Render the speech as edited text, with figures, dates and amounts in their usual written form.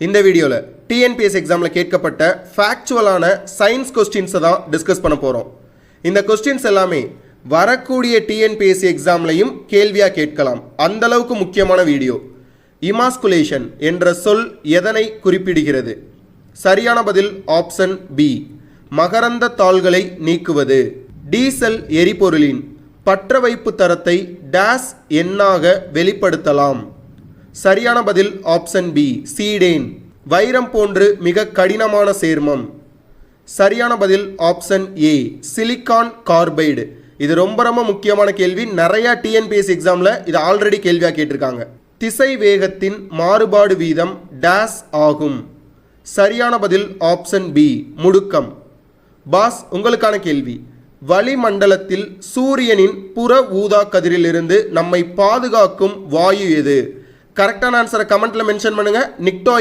இந்த வீடியோவில் டிஎன்பிஎஸ்சி எக்ஸாமில் கேட்கப்பட்ட ஃபேக்சுவலான சயின்ஸ் கொஸ்டின்ஸை தான் டிஸ்கஸ் பண்ண போகிறோம். இந்த கொஸ்டின்ஸ் எல்லாமே வரக்கூடிய டிஎன்பிஎஸ்சி எக்ஸாம்லையும் கேள்வியாக கேட்கலாம். அந்தளவுக்கு முக்கியமான வீடியோ. இமாஸ்குலேஷன் என்ற சொல் எதனை குறிப்பிடுகிறது? சரியான பதில் ஆப்ஷன் பி, மகரந்த தாள்களை நீக்குவது. டீசல் எரிபொருளின் பற்ற வைப்பு தரத்தை டேஸ் எண்ணாக வெளிப்படுத்தலாம். சரியான பதில் ஆப்ஷன் பி, சீடேன். வைரம் போன்று மிக கடினமான சேர்மம். சரியான பதில் ஆப்ஷன் ஏ, சிலிக்கான் கார்பைடு. இது ரொம்ப ரொம்ப முக்கியமான கேள்வி. நிறைய டிஎன்பிஎஸ்சி எக்ஸாமில் இது ஆல்ரெடி கேள்வியாக கேட்டிருக்காங்க. திசை வேகத்தின் மாறுபாடு வீதம் டேஸ் ஆகும். சரியான பதில் ஆப்ஷன் பி, முடுக்கம். பாஸ், உங்களுக்கான கேள்வி. வளிமண்டலத்தில் சூரியனின் புற ஊதா கதிரிலிருந்து நம்மை பாதுகாக்கும் வாயு எது? கரெக்டான ஆன்சரை கமெண்ட்ல மென்ஷன் பண்ணுங்க. நிக்டோ